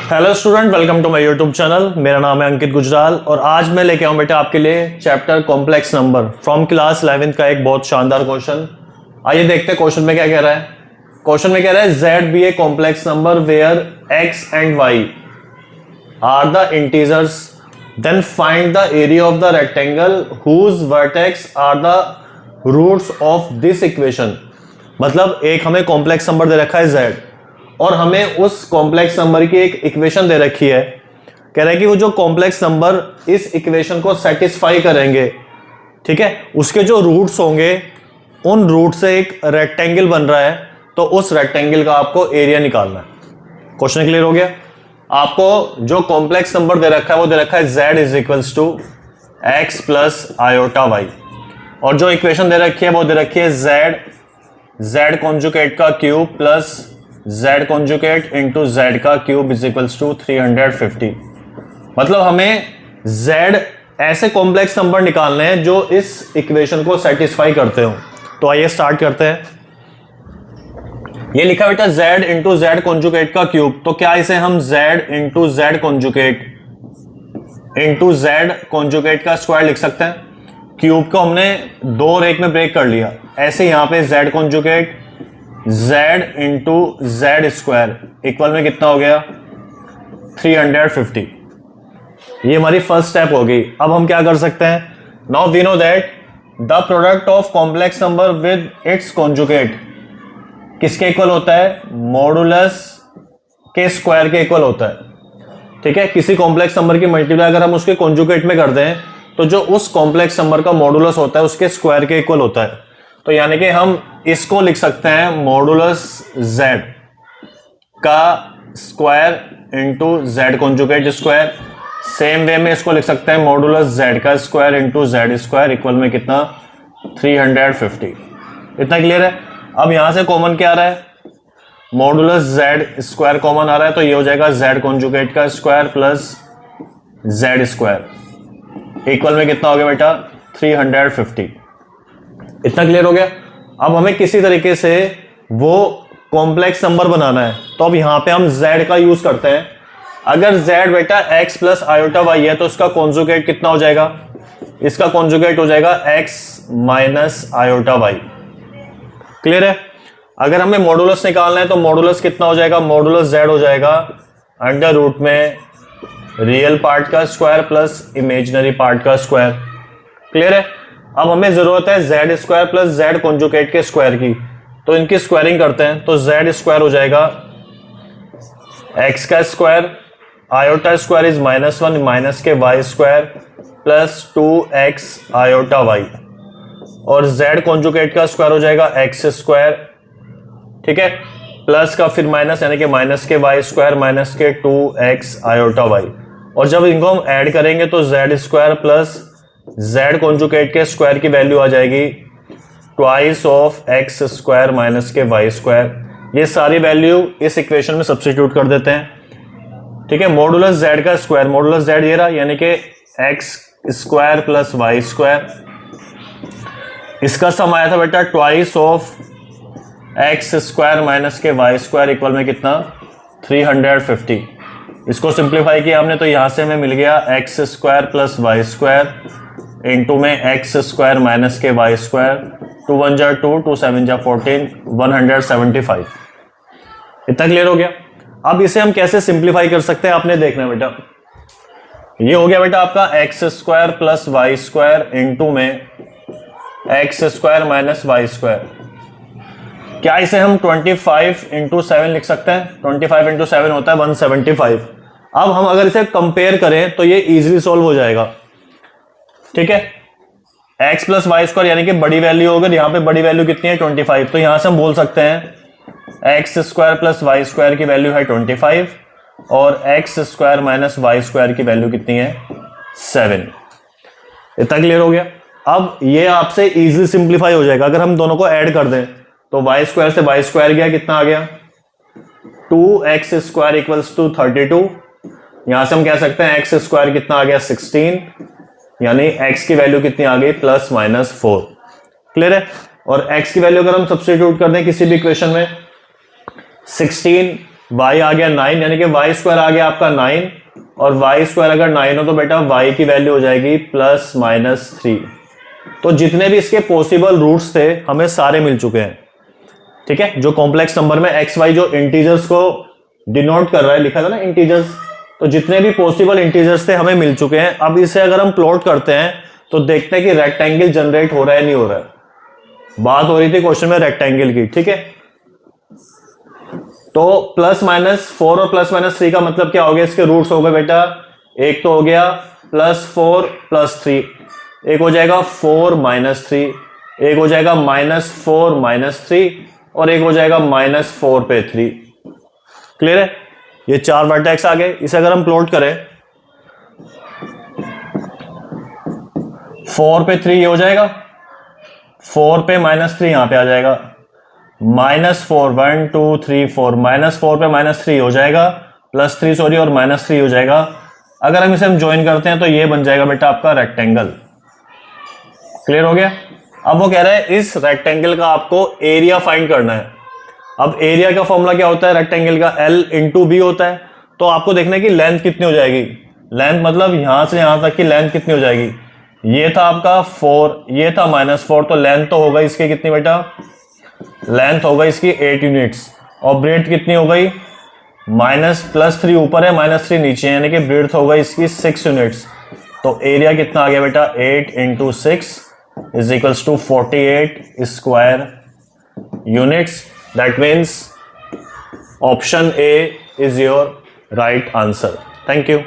Hello student, welcome to my YouTube channel. मेरा नाम है अंकित गुजराल और आज मैं लेके आऊँ बेटा आपके लिए chapter complex number from class 11th का एक बहुत शानदार क्वेश्चन। आइए देखते हैं क्वेश्चन में क्या कह रहा है। क्वेश्चन में कह रहा है Z be a complex number where X and Y are the integers, then find the area of the rectangle whose vertex are the roots of this equation. मतलब एक हमें कॉम्प्लेक्स नंबर दे रखा है जेड और हमें उस कॉम्प्लेक्स नंबर की एक इक्वेशन दे रखी है। कह रहा है कि वो जो कॉम्प्लेक्स नंबर इस इक्वेशन को सेटिस्फाई करेंगे, ठीक है, उसके जो रूट्स होंगे उन रूट से एक रेक्टेंगल बन रहा है, तो उस रेक्टेंगल का आपको एरिया निकालना है। क्वेश्चन क्लियर हो गया। आपको जो कॉम्प्लेक्स नंबर दे रखा है वो दे रखा है z is equals to X plus iota Y, और जो इक्वेशन दे रखी है वो दे रखी है z कॉन्जुगेट का cube plus z conjugate into Z का क्यूब इज इक्वल्स टू 350। मतलब हमें z ऐसे कॉम्प्लेक्स नंबर निकालने हैं जो इस इक्वेशन को सेटिस्फाई करते हो। तो आइए स्टार्ट करते हैं। ये लिखा बेटा z इंटू जेड कॉन्जुगेट का क्यूब, तो क्या इसे हम z into Z conjugate into Z conjugate का स्क्वायर लिख सकते हैं। क्यूब को हमने दो और एक में ब्रेक कर लिया, ऐसे यहां पे z conjugate z into Z square equal में कितना हो गया 350। ये हमारी फर्स्ट स्टेप होगी। अब हम क्या कर सकते हैं, now we know that the product of complex number with its conjugate किसके इक्वल होता है, मॉडुलस के स्क्वायर के इक्वल होता है। ठीक है, किसी कॉम्प्लेक्स नंबर की मल्टीप्लाई अगर हम उसके कॉन्जुगेट में कर दें तो जो उस कॉम्प्लेक्स नंबर का मॉडुलस होता है उसके स्क्वायर के इक्वल होता है। तो यानी कि हम इसको लिख सकते हैं मॉडुलस z का square into Z conjugate square. Same way में इसको लिख सकते हैं मॉडुलस z का square into Z square equal में कितना 350। इतना क्लियर है। अब यहां से कॉमन क्या आ रहा है, मॉडुलस z स्क्वायर कॉमन आ रहा है, तो ये हो जाएगा z कॉन्जुगेट का square plus z square equal में कितना हो गया बेटा 350। इतना क्लियर हो गया। अब हमें किसी तरीके से वो कॉम्प्लेक्स नंबर बनाना है, तो अब यहां पे हम z का यूज करते हैं। अगर z बेटा x प्लस आयोटा वाई है तो इसका कॉन्जुगेट कितना हो जाएगा, इसका कॉन्जुगेट हो जाएगा x minus iota Y. Clear है। अगर हमें मॉडुलस निकालना है तो मॉडुलस कितना हो जाएगा, मॉडुलस z हो जाएगा अंडर रूट में रियल पार्ट का स्क्वायर प्लस इमेजिनरी पार्ट का स्क्वायर। क्लियर है। अब हमें जरूरत है z square plus Z conjugate के स्क्वायर की, तो इनकी स्क्वायरिंग करते हैं। तो z स्क्वायर हो जाएगा x का square, iota square is -1 minus के y square plus 2x iota y, और z कॉन्जुगेट का स्क्वायर हो जाएगा x स्क्वायर, ठीक है, प्लस का फिर माइनस यानी कि माइनस के y स्क्वायर माइनस के 2x आयोटा y, और जब इनको हम ऐड करेंगे तो z square plus z conjugate के स्क्वायर की वैल्यू आ जाएगी twice of x square minus के y स्क्वायर। ये सारी वैल्यू इस इक्वेशन में सब्स्टिट्यूट कर देते हैं। ठीक है, मॉडुलस z का स्क्वायर, मॉडुलस z ये रहा यानी कि x square plus y square, इसका सम आया था बेटा twice of x square minus के y स्क्वायर इक्वल में कितना 350। इसको सिंप्लीफाई किया हमने तो यहां से हमें मिल गया x square plus y square into में x स्क्वायर माइनस के y स्क्वायर, 2 1 जा 2 2 7 जा 14 175। इतना क्लियर हो गया। अब इसे हम कैसे सिंप्लीफाई कर सकते हैं आपने देखना बेटा। ये हो गया बेटा आपका x square plus y square into में x square minus y square. क्या इसे हम 25 इंटू 7 लिख सकते हैं, 25 इंटू 7 होता है 175। अब हम अगर इसे कंपेयर करें तो ये इजीली सॉल्व हो जाएगा। ठीक है, x प्लस वाई स्क्वायर यानी कि बड़ी वैल्यू होगी, यहाँ पे बड़ी वैल्यू कितनी है 25, तो यहां से हम बोल सकते हैं x square plus Y square की वैल्यू है 25 और x square minus Y square की वैल्यू कितनी है 7। इतना क्लियर हो गया। अब ये आपसे इजीली सिंप्लीफाई हो जाएगा। अगर हम दोनों को ऐड कर दें तो वाई स्क्वायर से वाई स्क्वायर गया, कितना आ गया 2x स्क्वायर इक्वल्स टू 32। यहां से हम कह सकते हैं x स्क्वायर कितना आ गया 16, यानी x की वैल्यू कितनी आ गई प्लस माइनस 4। क्लियर है। और x की वैल्यू अगर हम सब्स्टिट्यूट कर दें किसी भी इक्वेशन में 16 y आ गया 9, यानी कि y स्क्वायर आ गया आपका 9, और y स्क्वायर अगर 9 हो तो बेटा y की वैल्यू हो जाएगी +-3। तो जितने भी इसके पॉसिबल रूट्स थे हमें सारे मिल चुके हैं। ठीक है, जो कॉम्प्लेक्स नंबर में एक्स वाई जो इंटीजर्स को डिनोट कर रहा है, लिखा था ना इंटीजर्स, तो जितने भी पॉसिबल इंटीजर्स थे हमें मिल चुके हैं। अब इसे अगर हम प्लॉट करते हैं तो देखते हैं कि रेक्टेंगल जनरेट हो रहा है नहीं हो रहा है। बात हो रही थी क्वेश्चन में रेक्टेंगल की। ठीक है, तो +-4 और +-3 का मतलब क्या हो गया, इसके रूट्स हो गए बेटा, एक तो हो गया +4 +3, एक हो जाएगा 4 -3, एक हो जाएगा -4 -3, और एक हो जाएगा -4 पे 3। क्लियर है, ये 4 वर्टेक्स आ गए। इसे अगर हम प्लॉट करें 4 पे 3 ये हो जाएगा, 4 पे -3 यहां पे आ जाएगा, -4 1 2 3 4, -4 पे -3 हो जाएगा, +3 सॉरी, और -3 हो जाएगा। अगर हम इसे ज्वाइन करते हैं तो ये बन जाएगा बेटा आपका रेक्टेंगल। क्लियर हो गया। अब वो कह रहा है इस रेक्टेंगल का आपको एरिया फाइंड करना है। अब एरिया का फॉर्मूला क्या होता है रेक्टेंगल का, L × B होता है। तो आपको देखना है कि लेंथ कितनी हो जाएगी, लेंथ मतलब यहां से यहां तक की लेंथ कितनी हो जाएगी। ये था आपका 4, ये था -4, तो लेंथ तो होगा इसकी कितनी बेटा, लेंथ होगा इसकी 8 यूनिट्स, और ब्रेड्थ कितनी हो गई, +3 ऊपर है -3 नीचे है, यानी कि ब्रेड्थ होगा इसकी 6 यूनिट्स। तो एरिया कितना आ गया बेटा, 8 × 6 = 48 square units. That means option A is your right answer. Thank you.